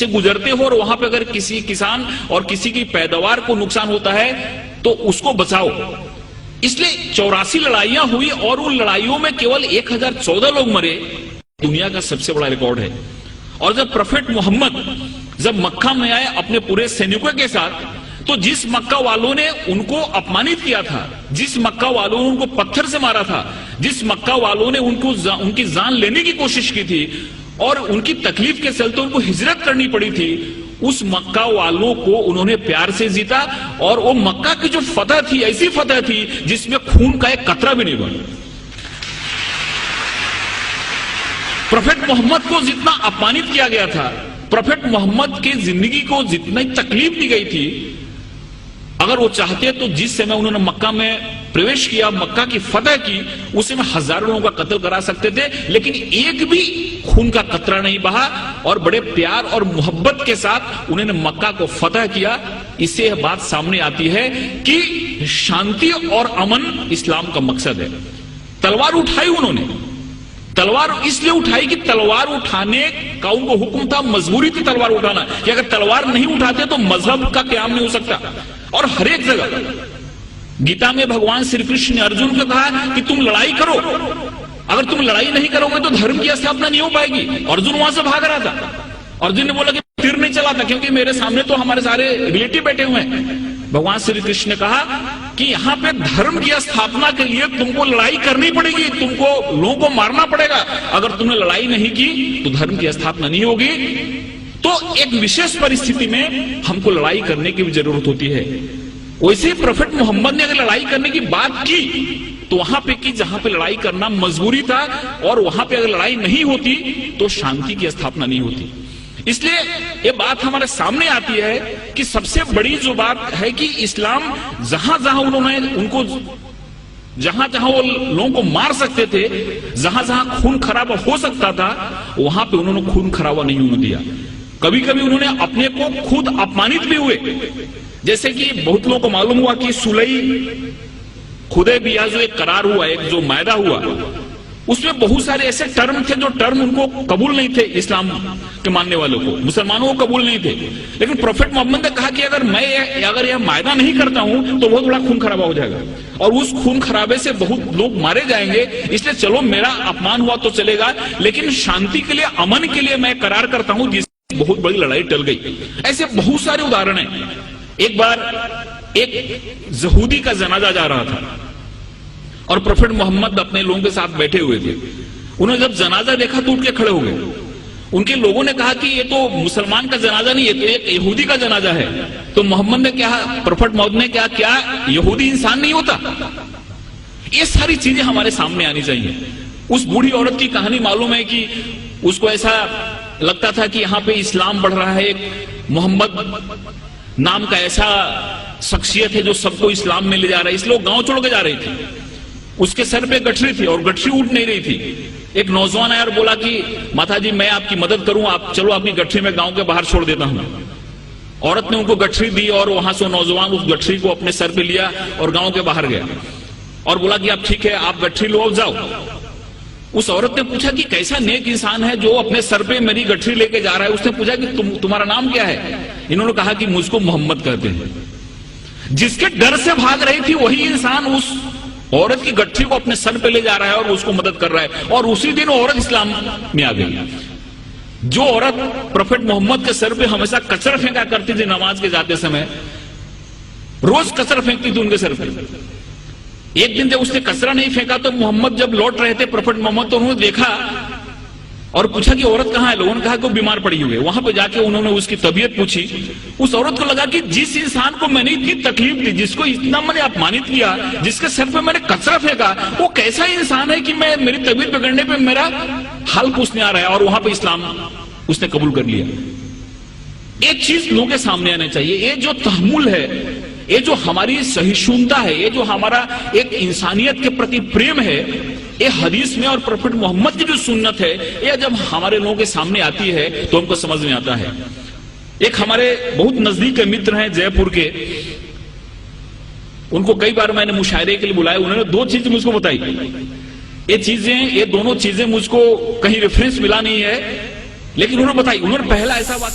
से गुजरते हो और वहां पे अगर किसी किसान और किसी की पैदावार को नुकसान होता है तो उसको बचाओ। इसलिए 84 लड़ाइयां हुई और उन लड़ाइयों में केवल 1014 लोग मरे, दुनिया का सबसे बड़ा रिकॉर्ड है। और जब प्रोफेट मोहम्मद जब मक्का में आए अपने पूरे सैनिकों के साथ, तो जिस मक्का वालों ने उनको अपमानित किया था, जिस मक्का वालों ने उनको पत्थर से मारा था, जिस मक्का वालों ने उनकी जान लेने की कोशिश की थी और उनकी तकलीफ के चलते उनको हिजरत करनी पड़ी थी, उस मक्का वालों को उन्होंने प्यार से जीता। और वो मक्का की जो फतह थी, ऐसी फतह थी जिसमें खून का एक कतरा भी नहीं बना। प्रोफेट मोहम्मद को जितना अपमानित किया गया था, प्रोफेट मोहम्मद की जिंदगी को जितनी तकलीफ दी गई थी, अगर वो चाहते तो जिस समय उन्होंने मक्का में प्रवेश किया, मक्का की फतह की, उस समय हजारों लोगों का कत्ल करा सकते थे, लेकिन एक भी खून का कतरा नहीं बहा और बड़े प्यार और मोहब्बत के साथ उन्होंने मक्का को फतह किया। इससे यह बात सामने आती है कि शांति और अमन इस्लाम का मकसद है। तलवार उठाई उन्होंने, तलवार इसलिए उठाई कि तलवार उठाने का उनको हुक्म था, मजबूरी थी तलवार उठाना, कि अगर तलवार नहीं उठाते तो मजहब का क्याम नहीं हो सकता। और हर एक जगह गीता में भगवान श्री कृष्ण ने अर्जुन को कहा कि तुम लड़ाई करो, अगर तुम लड़ाई नहीं करोगे तो धर्म की स्थापना नहीं हो पाएगी। अर्जुन वहां से भाग रहा था, अर्जुन ने बोला कि तीर नहीं चलाता क्योंकि मेरे सामने तो हमारे सारे रिलेटिव बैठे हुए हैं। भगवान श्री कृष्ण ने कहा कि यहां पे धर्म की स्थापना के लिए तुमको लड़ाई करनी पड़ेगी, तुमको लोगों को मारना पड़ेगा। अगर तुमने लड़ाई नहीं की तो धर्म की स्थापना नहीं होगी। तो एक विशेष परिस्थिति में हमको लड़ाई करने की भी जरूरत होती है। वैसे ही प्रोफेट मोहम्मद ने अगर लड़ाई करने की बात की तो वहां पे की जहां पे लड़ाई करना मजबूरी था, और वहां पे अगर लड़ाई नहीं होती तो शांति की स्थापना नहीं होती। इसलिए ये बात हमारे सामने आती है कि सबसे बड़ी जो बात है कि इस्लाम जहां जहां उन्होंने उनको जहां जहां वो लोगों को मार सकते थे, जहां जहां खून खराबा हो सकता था, वहां पे उन्होंने खून खराबा नहीं होने दिया। कभी कभी उन्होंने अपने को खुद अपमानित भी हुए, जैसे कि बहुत लोगों को मालूम हुआ कि सुलई हुदैबिया जो एक करार हुआ, एक जो मायदा हुआ, उसमें बहुत सारे ऐसे टर्म थे जो टर्म उनको कबूल नहीं थे, इस्लाम के मानने वालों को, मुसलमानों को कबूल नहीं थे। लेकिन प्रोफेट मोहम्मद ने कहा कि अगर यह मायदा नहीं करता हूं तो बहुत बड़ा खून खराबा हो जाएगा और उस खून खराबे से बहुत लोग मारे जाएंगे, इसलिए चलो मेरा अपमान हुआ तो चलेगा, लेकिन शांति के लिए, अमन के लिए मैं करार करता हूं, जिससे बहुत बड़ी लड़ाई टल गई। ऐसे बहुत सारे उदाहरण हैं। एक बार एक यहूदी का जनाजा जा रहा था और प्रोफेट मोहम्मद अपने लोगों के साथ बैठे हुए थे। उन्होंने जब जनाजा देखा तो उठ के खड़े हो गए। उनके लोगों ने कहा कि ये तो मुसलमान का जनाजा नहीं, ये तो एक यहूदी का जनाजा है। तो मोहम्मद ने क्या, प्रोफेट मोहम्मद ने क्या यहूदी इंसान नहीं होता? ये सारी चीजें हमारे सामने आनी चाहिए। उस बूढ़ी औरत की कहानी मालूम है कि उसको ऐसा लगता था कि यहाँ पे इस्लाम बढ़ रहा है, एक मोहम्मद नाम का ऐसा शख्सियत है जो सबको इस्लाम में ले जा रहा है, इसलिए वो गांव छोड़ के जा रही थी। उसके सर पे गठरी थी और गठरी उठ नहीं रही थी। एक नौजवान आया और बोला कि माता जी मैं आपकी मदद करूं, आप चलो अपनी गठरी में गांव के बाहर छोड़ देता हूं। औरत ने उनको गठरी दी और वहां से नौजवान उस गठरी को अपने सर पे लिया और गांव के बाहर गया और बोला कि आप ठीक है, आप गठरी लो और जाओ। उस औरत ने पूछा कि कैसा नेक इंसान है जो अपने सर पे मेरी गठरी लेके जा रहा है। उसने पूछा कि तुम्हारा नाम क्या है? इन्होंने कहा कि मुझको मोहम्मद कहते हैं। जिसके डर से भाग रही थी वही इंसान उस औरत की गठरी को अपने सर पे ले जा रहा है और उसको मदद कर रहा है, और उसी दिन औरत इस्लाम में आ गई। जो औरत प्रोफेट मोहम्मद के सर पे हमेशा कचरा फेंका करती थी नमाज के जाते समय, रोज कचरा फेंकती थी उनके सर पे। एक दिन जब उसने कचरा नहीं फेंका तो मोहम्मद जब लौट रहे थे, प्रोफेट मोहम्मद, तो उन्होंने देखा और पूछा कि औरत कहां है? लोगों ने कहा कि वो बीमार पड़ी हुई है। वहां पे जाके उन्होंने उसकी तबीयत पूछी। उस औरत को लगा कि जिस इंसान को मैंने इतनी तकलीफ दी, जिसको इतना मैंने अपमानित किया, जिसके सर पे मैंने कचरा फेंका, वो कैसा इंसान है कि मैं मेरी तबीयत बिगड़ने पे मेरा हाल पूछने आ रहा है। और वहां पे इस्लाम उसने कबूल कर लिया। एक चीज लोगों के सामने आना चाहिए, ये जो तहम्मुल है, ये जो हमारी सहिष्णुता है, ये जो हमारा एक इंसानियत के प्रति प्रेम है, ये हदीस में और प्रोफेट मोहम्मद की जो सुन्नत है, ये जब हमारे लोगों के सामने आती है तो हमको समझ में आता है। एक हमारे बहुत नजदीक के मित्र हैं जयपुर के, उनको कई बार मैंने मुशायरे के लिए बुलाया। उन्होंने दो चीज मुझको बताई। ये दोनों चीजें मुझको कहीं रेफरेंस मिला नहीं है, लेकिन उन्होंने बताई। उन्होंने पहला ऐसा बात